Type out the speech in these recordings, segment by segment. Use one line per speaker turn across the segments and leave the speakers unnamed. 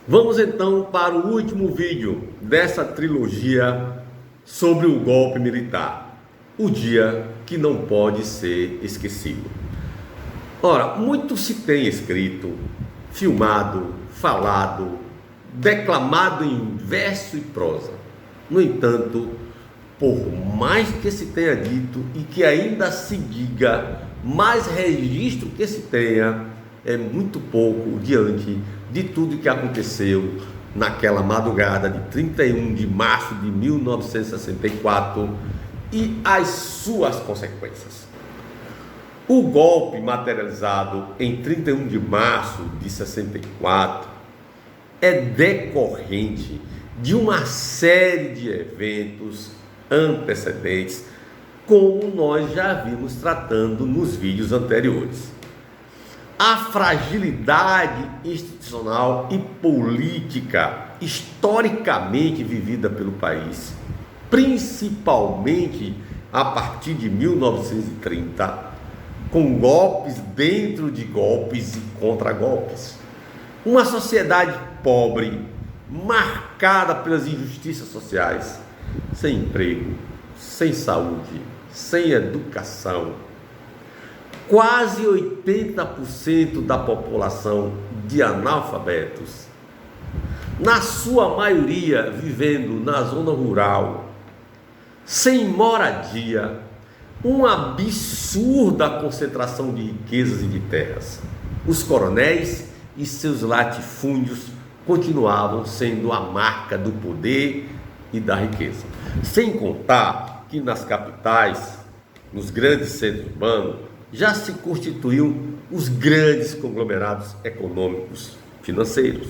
Vamos então para o último vídeo dessa trilogia sobre o golpe militar, o dia que não pode ser esquecido. Ora, muito se tem escrito, filmado, falado, declamado em verso e prosa. No entanto, por mais que se tenha dito e que ainda se diga, mais registro que se tenha, é muito pouco diante de tudo que aconteceu naquela madrugada de 31 de março de 1964 e as suas consequências. O golpe materializado em 31 de março de 64 é decorrente de uma série de eventos antecedentes, como nós já vimos tratando nos vídeos anteriores. A fragilidade institucional e política historicamente vivida pelo país, principalmente a partir de 1930, com golpes dentro de golpes e contra-golpes. Uma sociedade pobre, marcada pelas injustiças sociais, sem emprego, sem saúde, sem educação. Quase 80% da população de analfabetos, na sua maioria vivendo na zona rural, sem moradia, uma absurda concentração de riquezas e de terras. Os coronéis e seus latifúndios continuavam sendo a marca do poder e da riqueza. Sem contar que nas capitais, nos grandes centros urbanos, já se constituíam os grandes conglomerados econômicos financeiros.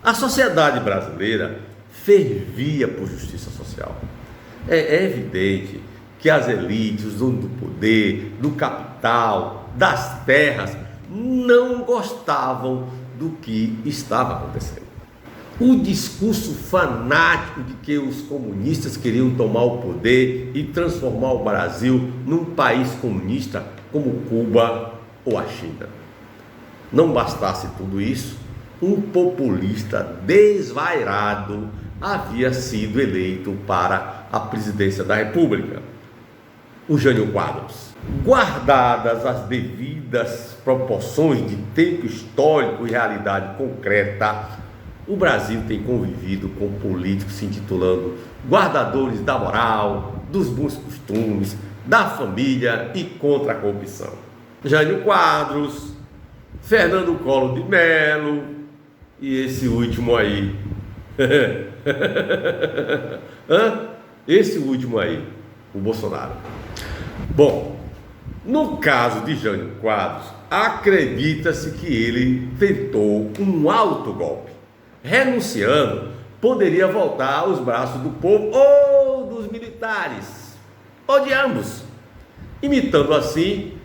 A sociedade brasileira fervia por justiça social. É evidente que as elites, os donos do poder, do capital, das terras, não gostavam do que estava acontecendo. O discurso fanático de que os comunistas queriam tomar o poder e transformar o Brasil num país comunista como Cuba ou a China. Não bastasse tudo isso, um populista desvairado havia sido eleito para a presidência da República, o Jânio Quadros. Guardadas as devidas proporções de tempo histórico e realidade concreta, o Brasil tem convivido com políticos se intitulando guardadores da moral, dos bons costumes, da família e contra a corrupção. Jânio Quadros, Fernando Collor de Mello e esse último aí. Esse último aí, o Bolsonaro. Bom, no caso de Jânio Quadros, acredita-se que ele tentou um autogolpe. Renunciando, poderia voltar aos braços do povo ou dos militares, ou de ambos, imitando assim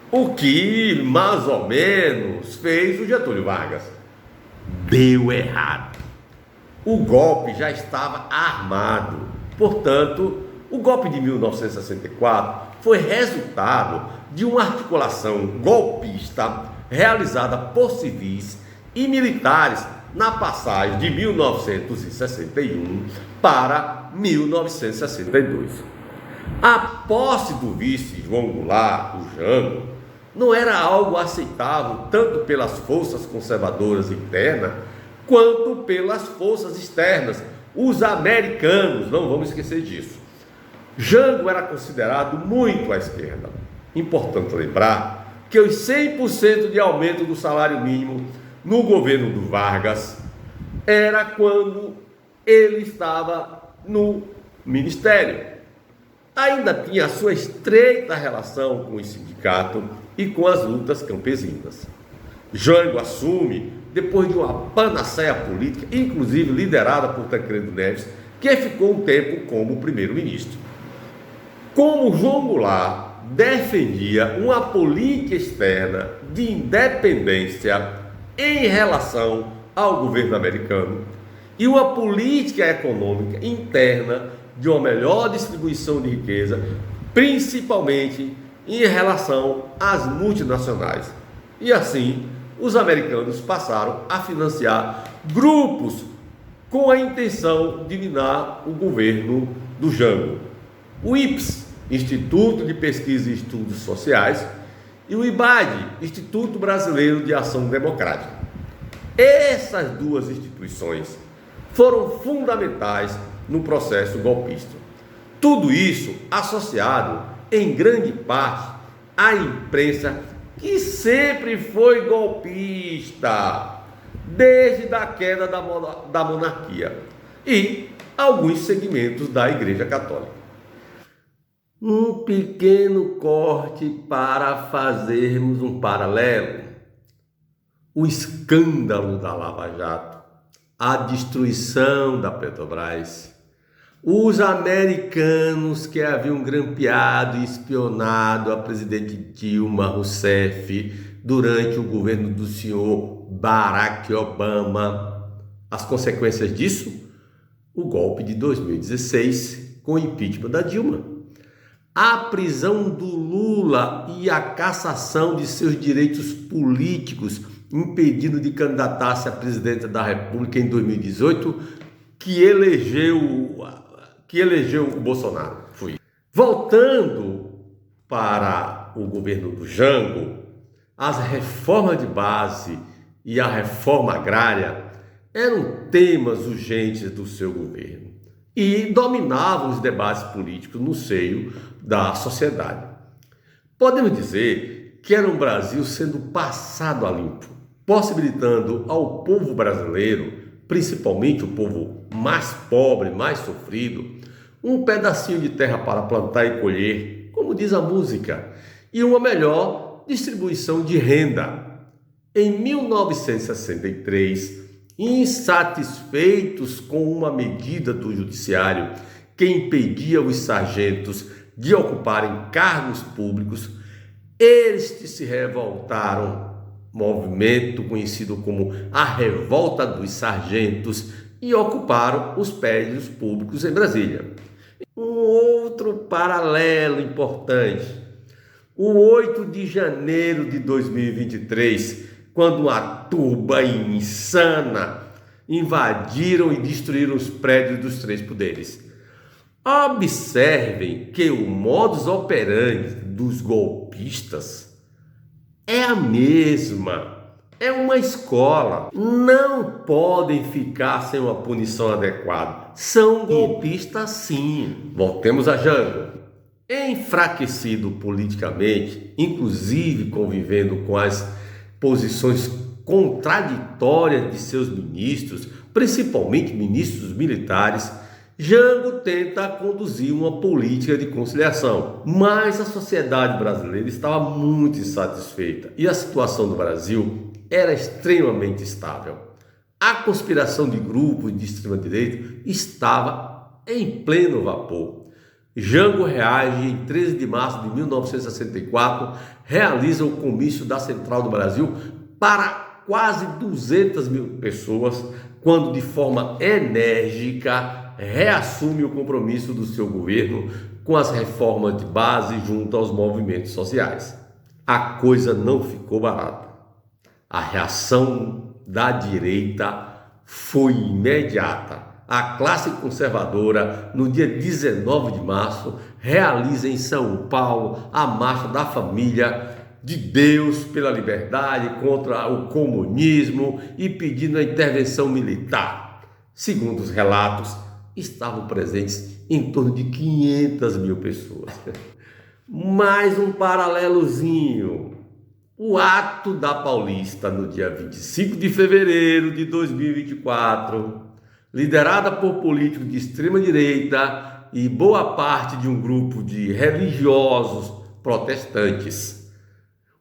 o que mais ou menos fez o Getúlio Vargas. Deu errado. O golpe já estava armado. Portanto, o golpe de 1964 foi resultado de uma articulação golpista realizada por civis e militares na passagem de 1961 para 1962. A posse do vice João Goulart, o Jango, não era algo aceitável tanto pelas forças conservadoras internas quanto pelas forças externas, os americanos, não vamos esquecer disso. Jango era considerado muito à esquerda. Importante lembrar que os 100% de aumento do salário mínimo no governo do Vargas era quando ele estava no ministério. Ainda tinha a sua estreita relação com o sindicato e com as lutas campesinas. Jango assume depois de uma panaceia política, inclusive liderada por Tancredo Neves, que ficou um tempo como primeiro-ministro. Como João Goulart defendia uma política externa de independência em relação ao governo americano e uma política econômica interna de uma melhor distribuição de riqueza, principalmente em relação às multinacionais. E assim, os americanos passaram a financiar grupos com a intenção de minar o governo do Jango. O IPES, Instituto de Pesquisa e Estudos Sociais, e o IBAD, Instituto Brasileiro de Ação Democrática. Essas duas instituições foram fundamentais no processo golpista. Tudo isso associado, em grande parte, à imprensa que sempre foi golpista, desde a queda da monarquia, e alguns segmentos da Igreja Católica. Um pequeno corte para fazermos um paralelo. O escândalo da Lava Jato, a destruição da Petrobras, os americanos que haviam grampeado e espionado a presidente Dilma Rousseff durante o governo do senhor Barack Obama. As consequências disso? O golpe de 2016 com o impeachment da Dilma. A prisão do Lula e a cassação de seus direitos políticos, impedindo de candidatar-se a presidente da República em 2018, que elegeu o Bolsonaro. Voltando para o governo do Jango, as reformas de base e a reforma agrária eram temas urgentes do seu governo e dominavam os debates políticos no seio da sociedade. Podemos dizer que era um Brasil sendo passado a limpo, possibilitando ao povo brasileiro, principalmente o povo mais pobre, mais sofrido, um pedacinho de terra para plantar e colher, como diz a música, e uma melhor distribuição de renda. Em 1963, insatisfeitos com uma medida do judiciário que impedia os sargentos de ocuparem cargos públicos, eles se revoltaram, movimento conhecido como a Revolta dos Sargentos, e ocuparam os prédios públicos em Brasília. Um outro paralelo importante, o 8 de janeiro de 2023, quando uma turba insana invadiram e destruíram os prédios dos três poderes. Observem que o modus operandi dos golpistas é a mesma, é uma escola. Não podem ficar sem uma punição adequada. São golpistas sim. Voltemos a Jango. Enfraquecido politicamente, inclusive convivendo com as posições contraditórias de seus ministros, principalmente ministros militares, Jango tenta conduzir uma política de conciliação, mas a sociedade brasileira estava muito insatisfeita e a situação do Brasil era extremamente instável. A conspiração de grupos de extrema-direita estava em pleno vapor. Jango reage em 13 de março de 1964, realiza o comício da Central do Brasil para quase 200 mil pessoas, quando de forma enérgica reassume o compromisso do seu governo com as reformas de base junto aos movimentos sociais. A coisa não ficou barata. A reação da direita foi imediata. A classe conservadora, no dia 19 de março, realiza em São Paulo a Marcha da Família de Deus pela Liberdade contra o comunismo e pedindo a intervenção militar. Segundo os relatos, estavam presentes em torno de 500 mil pessoas. Mais um paralelozinho. O ato da Paulista, no dia 25 de fevereiro de 2024, liderada por políticos de extrema-direita e boa parte de um grupo de religiosos protestantes.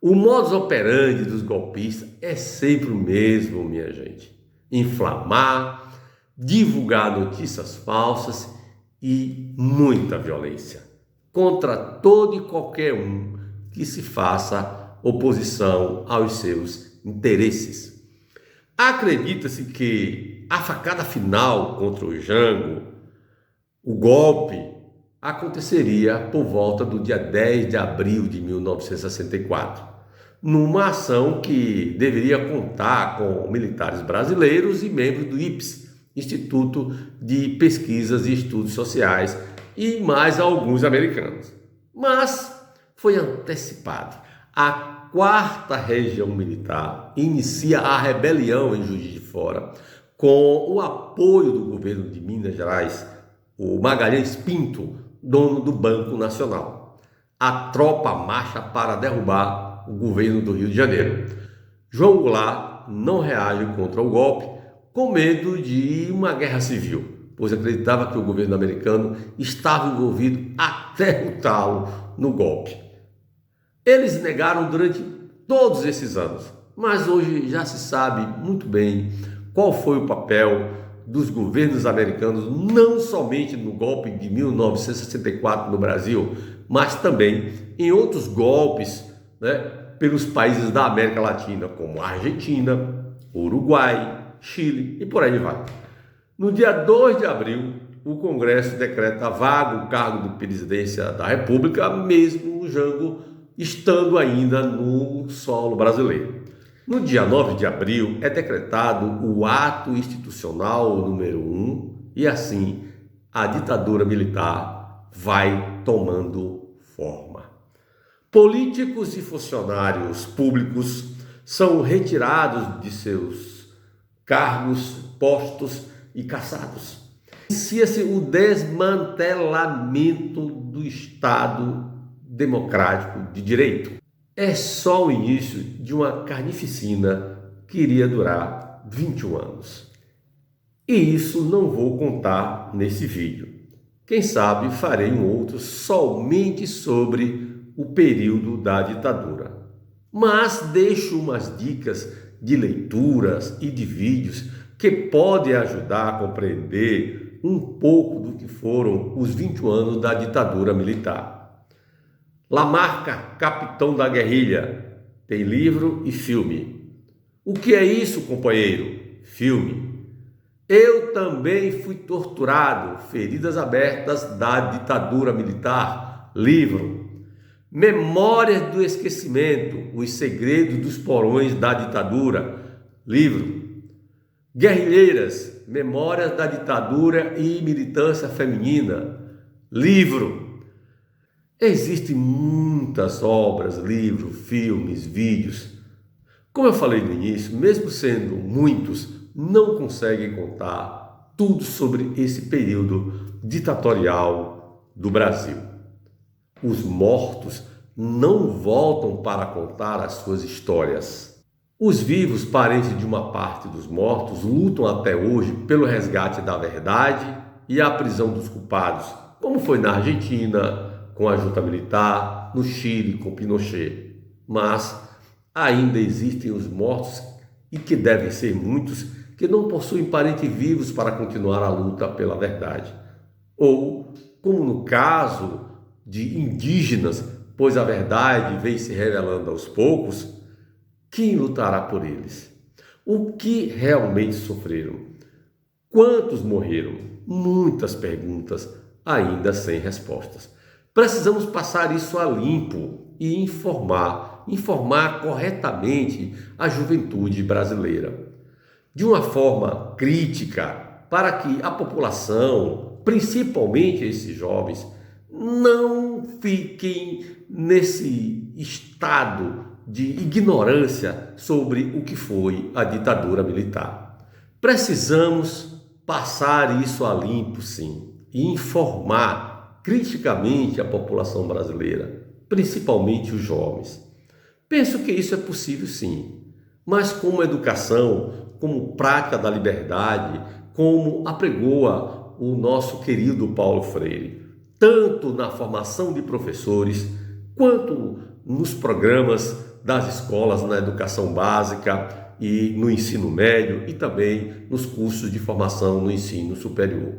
O modus operandi dos golpistas é sempre o mesmo, minha gente. Inflamar, divulgar notícias falsas e muita violência contra todo e qualquer um que se faça oposição aos seus interesses. Acredita-se que a facada final contra o Jango, o golpe, aconteceria por volta do dia 10 de abril de 1964. numa ação que deveria contar com militares brasileiros e membros do IPES, Instituto de Pesquisas e Estudos Sociais, e mais alguns americanos. Mas foi antecipado. A 4ª Região Militar inicia a rebelião em Juiz de Fora com o apoio do governo de Minas Gerais, o Magalhães Pinto, dono do Banco Nacional. A tropa marcha para derrubar o governo do Rio de Janeiro. João Goulart não reage contra o golpe com medo de uma guerra civil, pois acreditava que o governo americano estava envolvido até o talo no golpe. Eles negaram durante todos esses anos, mas hoje já se sabe muito bem qual foi o papel dos governos americanos, não somente no golpe de 1964 no Brasil, mas também em outros golpes, pelos países da América Latina, como Argentina, Uruguai, Chile e por aí vai. No dia 2 de abril, o Congresso decreta vago o cargo de presidência da República, mesmo o Jango estando ainda no solo brasileiro. No dia 9 de abril é decretado o ato institucional número 1 e assim a ditadura militar vai tomando forma. Políticos e funcionários públicos são retirados de seus cargos, postos e caçados. Inicia-se o desmantelamento do Estado democrático de direito. É só o início de uma carnificina que iria durar 21 anos. E isso não vou contar nesse vídeo. Quem sabe farei um outro somente sobre o período da ditadura. Mas deixo umas dicas de leituras e de vídeos que podem ajudar a compreender um pouco do que foram os 21 anos da ditadura militar. Lamarca, Capitão da Guerrilha, tem livro e filme. O que é isso, companheiro? Filme. Eu também fui torturado, Feridas Abertas da Ditadura Militar, livro. Memórias do Esquecimento, Os Segredos dos Porões da Ditadura, livro. Guerrilheiras, Memórias da Ditadura e Militância Feminina, livro. Existem muitas obras, livros, filmes, vídeos. Como eu falei no início, mesmo sendo muitos, não conseguem contar tudo sobre esse período ditatorial do Brasil. Os mortos não voltam para contar as suas histórias. Os vivos, parentes de uma parte dos mortos, lutam até hoje pelo resgate da verdade e a prisão dos culpados, como foi na Argentina, com a junta militar, no Chile, com Pinochet. Mas ainda existem os mortos, e que devem ser muitos, que não possuem parentes vivos para continuar a luta pela verdade. Ou, como no caso de indígenas, pois a verdade vem se revelando aos poucos, quem lutará por eles? O que realmente sofreram? Quantos morreram? Muitas perguntas ainda sem respostas. Precisamos passar isso a limpo e informar corretamente a juventude brasileira, de uma forma crítica, para que a população, principalmente esses jovens, não fiquem nesse estado de ignorância sobre o que foi a ditadura militar. Precisamos passar isso a limpo, sim, e informar criticamente a população brasileira, principalmente os jovens. Penso que isso é possível sim, mas como educação, como prática da liberdade, como apregoa o nosso querido Paulo Freire, tanto na formação de professores, quanto nos programas das escolas, na educação básica e no ensino médio e também nos cursos de formação no ensino superior.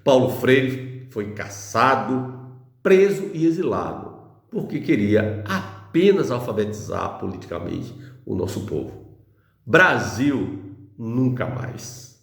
Paulo Freire foi caçado, preso e exilado, porque queria apenas alfabetizar politicamente o nosso povo. Brasil, nunca mais.